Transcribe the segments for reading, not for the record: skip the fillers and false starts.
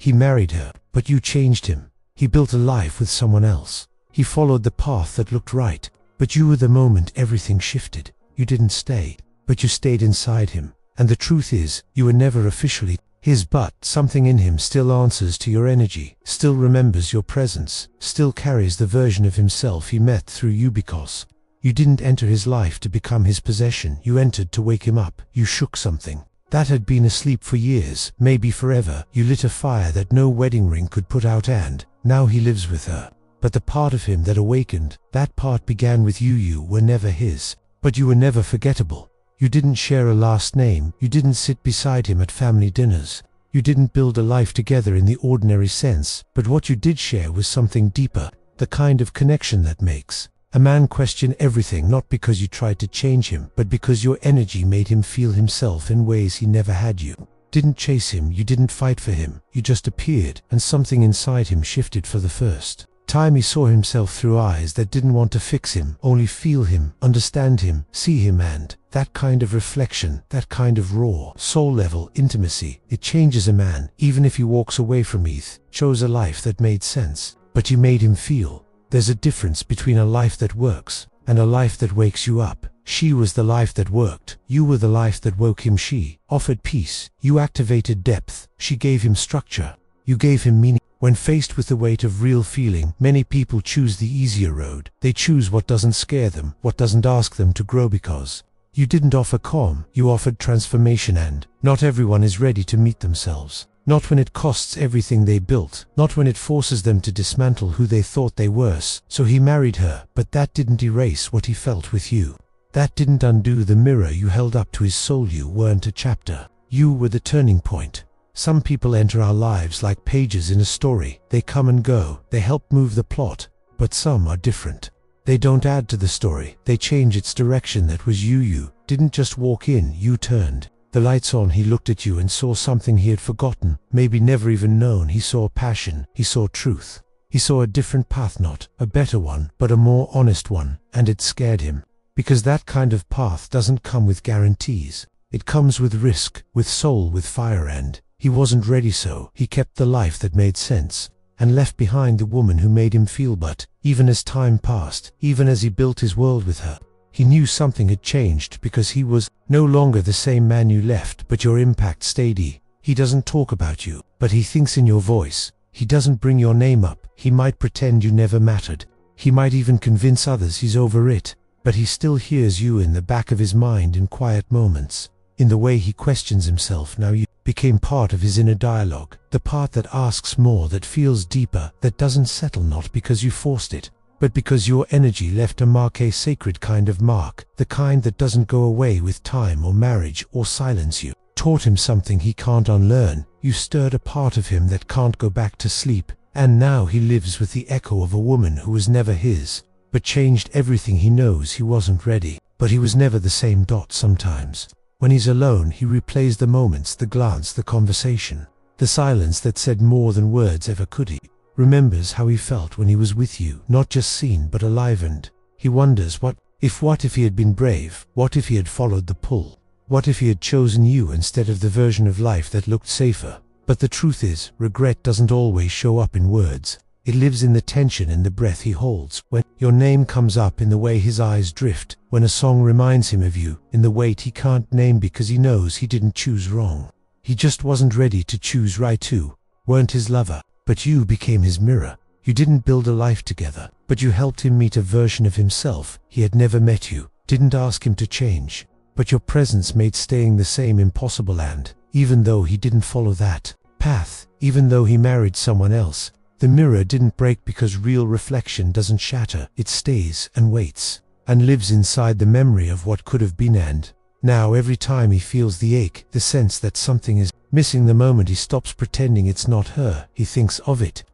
He married her, but you changed him. He built a life with someone else. He followed the path that looked right, but you were the moment everything shifted. You didn't stay, but you stayed inside him. And the truth is, you were never officially his, but something in him still answers to your energy, still remembers your presence, still carries the version of himself he met through you, because you didn't enter his life to become his possession. You entered to wake him up. You shook something that had been asleep for years, maybe forever. You lit a fire that no wedding ring could put out, and now he lives with her. But the part of him that awakened, that part began with you. You were never his, but you were never forgettable. You didn't share a last name. You didn't sit beside him at family dinners. You didn't build a life together in the ordinary sense, but what you did share was something deeper, the kind of connection that makes a man question everything, not because you tried to change him, but because your energy made him feel himself in ways he never had. You didn't chase him, you didn't fight for him, you just appeared, and something inside him shifted for the first time. He saw himself through eyes that didn't want to fix him, only feel him, understand him, see him, and that kind of reflection, that kind of raw, soul-level intimacy, it changes a man. Even if he walks away from Eth, chose a life that made sense, but you made him feel. There's a difference between a life that works and a life that wakes you up. She was the life that worked. You were the life that woke him. She offered peace. You activated depth. She gave him structure. You gave him meaning. When faced with the weight of real feeling, many people choose the easier road. They choose what doesn't scare them, what doesn't ask them to grow, because you didn't offer calm, you offered transformation, and not everyone is ready to meet themselves. Not when it costs everything they built, not when it forces them to dismantle who they thought they were. So he married her, but that didn't erase what he felt with you. That didn't undo the mirror you held up to his soul. You weren't a chapter. You were the turning point. Some people enter our lives like pages in a story. They come and go, they help move the plot, but some are different. They don't add to the story, they change its direction. That was you. You didn't just walk in, you turned the lights on. He looked at you and saw something he had forgotten, maybe never even known. He saw passion, he saw truth. He saw a different path, not a better one, but a more honest one, and it scared him. Because that kind of path doesn't come with guarantees. It comes with risk, with soul, with fire, and he wasn't ready, so he kept the life that made sense, and left behind the woman who made him feel. But even as time passed, even as he built his world with her, he knew something had changed, because he was no longer the same man you left, but your impact stayed. He doesn't talk about you, but he thinks in your voice. He doesn't bring your name up. He might pretend you never mattered. He might even convince others he's over it, but he still hears you in the back of his mind in quiet moments, in the way he questions himself. Now you became part of his inner dialogue, the part that asks more, that feels deeper, that doesn't settle, not because you forced it, but because your energy left a mark, a sacred kind of mark, the kind that doesn't go away with time or marriage or silence. You taught him something he can't unlearn. You stirred a part of him that can't go back to sleep, and now he lives with the echo of a woman who was never his, but changed everything. He knows he wasn't ready, but he was never the same. Sometimes, when he's alone, he replays the moments, the glance, the conversation, the silence that said more than words ever could. He remembers how he felt when he was with you, not just seen but alive, and he wonders what if he had been brave, what if he had followed the pull, what if he had chosen you instead of the version of life that looked safer. But the truth is, regret doesn't always show up in words. It lives in the tension, in the breath he holds, when your name comes up, in the way his eyes drift, when a song reminds him of you, in the weight he can't name, because he knows he didn't choose wrong. He just wasn't ready to choose right. Too weren't his lover, but you became his mirror. You didn't build a life together, but you helped him meet a version of himself he had never met. You didn't ask him to change, but your presence made staying the same impossible. And even though he didn't follow that path, even though he married someone else, the mirror didn't break, because real reflection doesn't shatter. It stays and waits and lives inside the memory of what could have been. And now every time he feels the ache, the sense that something is missing, the moment he stops pretending it's not her, he thinks of it.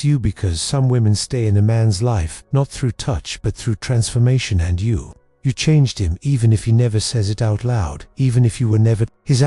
You, because some women stay in a man's life, not through touch but through transformation, and you changed him, even if he never says it out loud, even if you were never his.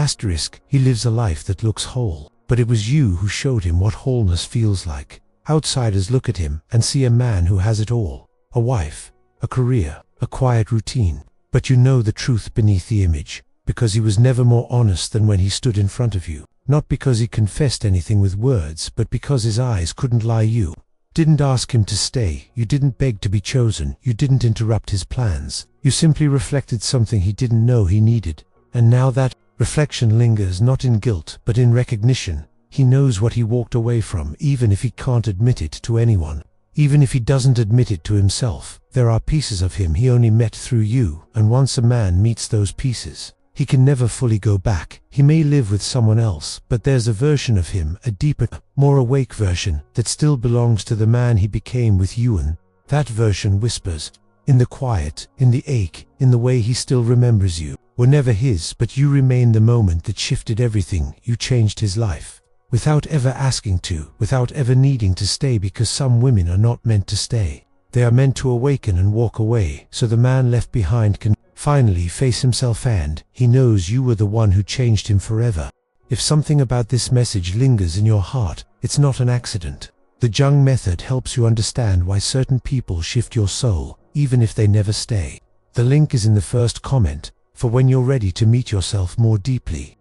He lives a life that looks whole, but it was you who showed him what wholeness feels like. Outsiders look at him and see a man who has it all, a wife, a career, a quiet routine, but you know the truth beneath the image, because he was never more honest than when he stood in front of you. Not because he confessed anything with words, but because his eyes couldn't lie. You didn't ask him to stay, you didn't beg to be chosen, you didn't interrupt his plans. You simply reflected something he didn't know he needed. And now that reflection lingers, not in guilt, but in recognition. He knows what he walked away from, even if he can't admit it to anyone. Even if he doesn't admit it to himself. There are pieces of him he only met through you, and once a man meets those pieces, he can never fully go back. He may live with someone else, but there's a version of him, a deeper, more awake version, that still belongs to the man he became with you, and that version whispers, in the quiet, in the ache, in the way he still remembers you. Were never his, but you remain the moment that shifted everything. You changed his life. Without ever asking to, without ever needing to stay, because some women are not meant to stay. They are meant to awaken and walk away, so the man left behind can finally face himself, and he knows you were the one who changed him forever. If something about this message lingers in your heart, it's not an accident. The Jung Method helps you understand why certain people shift your soul, even if they never stay. The link is in the first comment, for when you're ready to meet yourself more deeply.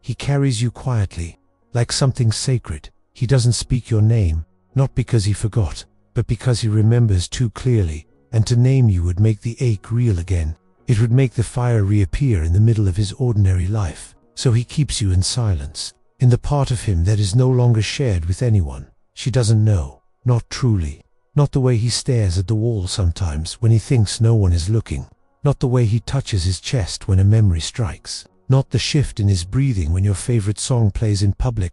He carries you quietly, like something sacred. He doesn't speak your name, not because he forgot, but because he remembers too clearly, and to name you would make the ache real again. It would make the fire reappear in the middle of his ordinary life. So he keeps you in silence, in the part of him that is no longer shared with anyone. She doesn't know, not truly. Not the way he stares at the wall sometimes when he thinks no one is looking. Not the way he touches his chest when a memory strikes. Not the shift in his breathing when your favorite song plays in public.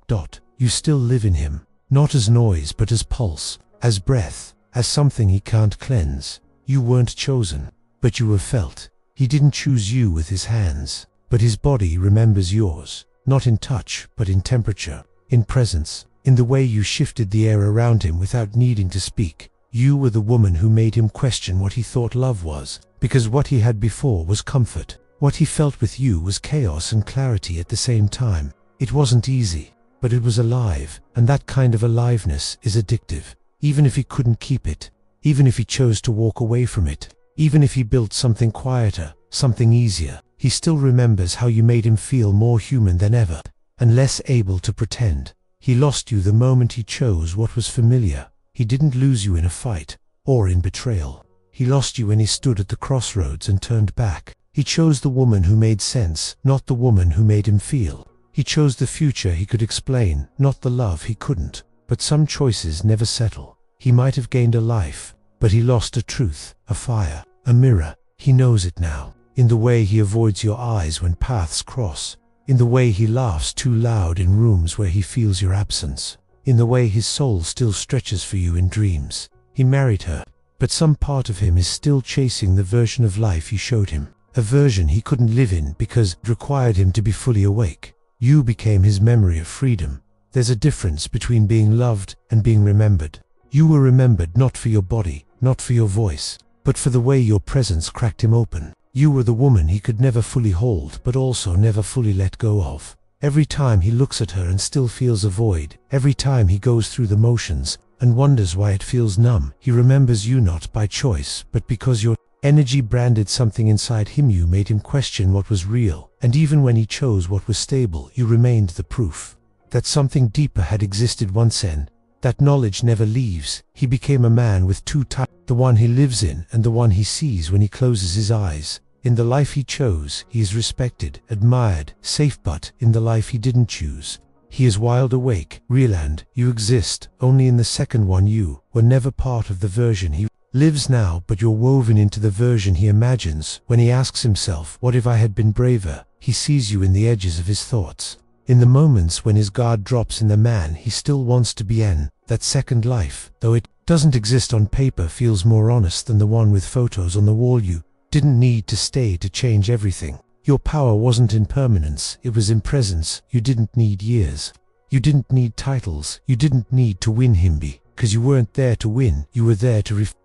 You still live in him, not as noise but as pulse, as breath, as something he can't cleanse. You weren't chosen, but you were felt. He didn't choose you with his hands, but his body remembers yours, not in touch but in temperature, in presence, in the way you shifted the air around him without needing to speak. You were the woman who made him question what he thought love was, because what he had before was comfort. What he felt with you was chaos and clarity at the same time. It wasn't easy, but it was alive, and that kind of aliveness is addictive. Even if he couldn't keep it, even if he chose to walk away from it, even if he built something quieter, something easier, he still remembers how you made him feel more human than ever, and less able to pretend. He lost you the moment he chose what was familiar. He didn't lose you in a fight, or in betrayal. He lost you when he stood at the crossroads and turned back. He chose the woman who made sense, not the woman who made him feel. He chose the future he could explain, not the love he couldn't. But some choices never settle. He might have gained a life, but he lost a truth, a fire, a mirror. He knows it now, in the way he avoids your eyes when paths cross, in the way he laughs too loud in rooms where he feels your absence, in the way his soul still stretches for you in dreams. He married her, but some part of him is still chasing the version of life you showed him, a version he couldn't live in because it required him to be fully awake. You became his memory of freedom. There's a difference between being loved and being remembered. You were remembered not for your body, not for your voice, but for the way your presence cracked him open. You were the woman he could never fully hold, but also never fully let go of. Every time he looks at her and still feels a void, every time he goes through the motions and wonders why it feels numb, he remembers you not by choice, but because your energy branded something inside him. You made him question what was real, and even when he chose what was stable, you remained the proof that something deeper had existed once, and that knowledge never leaves. He became a man with two types, the one he lives in and the one he sees when he closes his eyes. In the life he chose, he is respected, admired, safe, but in the life he didn't choose, he is wide awake, real, and you exist only in the second one. You were never part of the version he lives now, but you're woven into the version he imagines. When he asks himself, what if I had been braver? He sees you in the edges of his thoughts, in the moments when his guard drops, in the man he still wants to be, in that second life, though it doesn't exist on paper, feels more honest than the one with photos on the wall. You didn't need to stay to change everything. Your power wasn't in permanence, it was in presence. You didn't need years. You didn't need titles. You didn't need to win him, because you weren't there to win, you were there to reflect.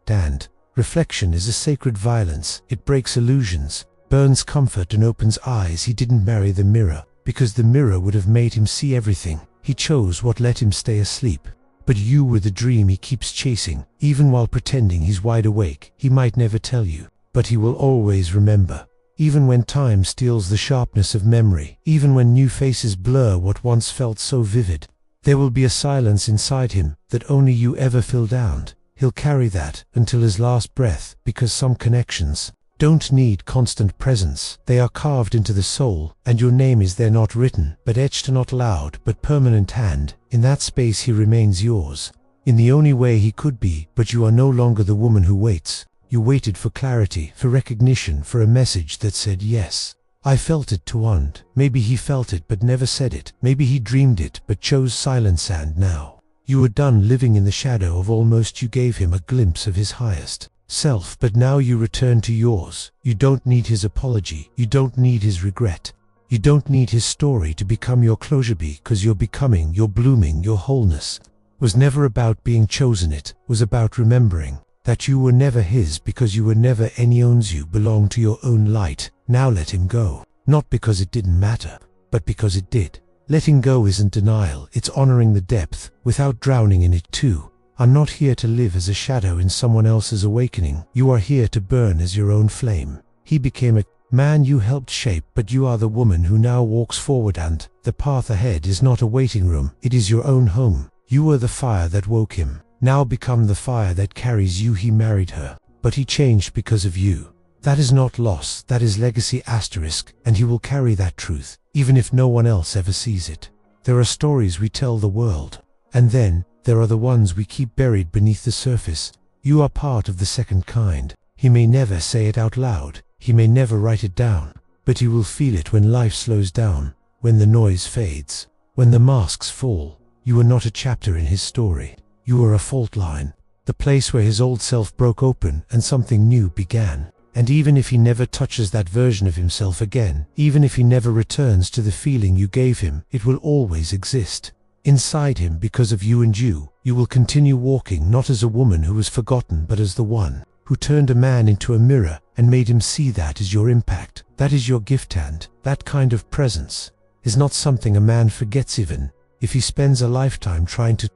Reflection is a sacred violence. It breaks illusions, burns comfort, and opens eyes. He didn't marry the mirror, because the mirror would have made him see everything. He chose what let him stay asleep. But you were the dream he keeps chasing, even while pretending he's wide awake. He might never tell you, but he will always remember. even when time steals the sharpness of memory, even when new faces blur what once felt so vivid. There will be a silence inside him that only you ever filled out. He'll carry that until his last breath, because some connections don't need constant presence. They are carved into the soul, and your name is there, not written, but etched, not loud, but permanent hand. In that space he remains yours, in the only way he could be, but you are no longer the woman who waits. You waited for clarity, for recognition, for a message that said yes. I felt it to end. Maybe he felt it but never said it. Maybe he dreamed it but chose silence, and now you were done living in the shadow of almost. You gave him a glimpse of his highest self, but now you return to yours. You don't need his apology. You don't need his regret. You don't need his story to become your closure, because your becoming, your blooming, your wholeness was never about being chosen. It was about remembering that you were never his, because you were never any owns. You belong to your own light. Now let him go, not because it didn't matter, but because it did. Letting go isn't denial, it's honoring the depth without drowning in it too. I'm not here to live as a shadow in someone else's awakening. You are here to burn as your own flame. He became a man you helped shape, but you are the woman who now walks forward, and the path ahead is not a waiting room, it is your own home. You were the fire that woke him. Now become the fire that carries you. He married her, but he changed because of you. That is not loss, that is legacy *, and he will carry that truth, even if no one else ever sees it. There are stories we tell the world, and then there are the ones we keep buried beneath the surface. You are part of the second kind. He may never say it out loud, he may never write it down, but he will feel it when life slows down, when the noise fades, when the masks fall. You are not a chapter in his story. You are a fault line, the place where his old self broke open and something new began. And even if he never touches that version of himself again, even if he never returns to the feeling you gave him, it will always exist inside him because of you, and you will continue walking, not as a woman who was forgotten, but as the one who turned a man into a mirror and made him see. That is your impact. That is your gift, and that kind of presence is not something a man forgets, even if he spends a lifetime trying to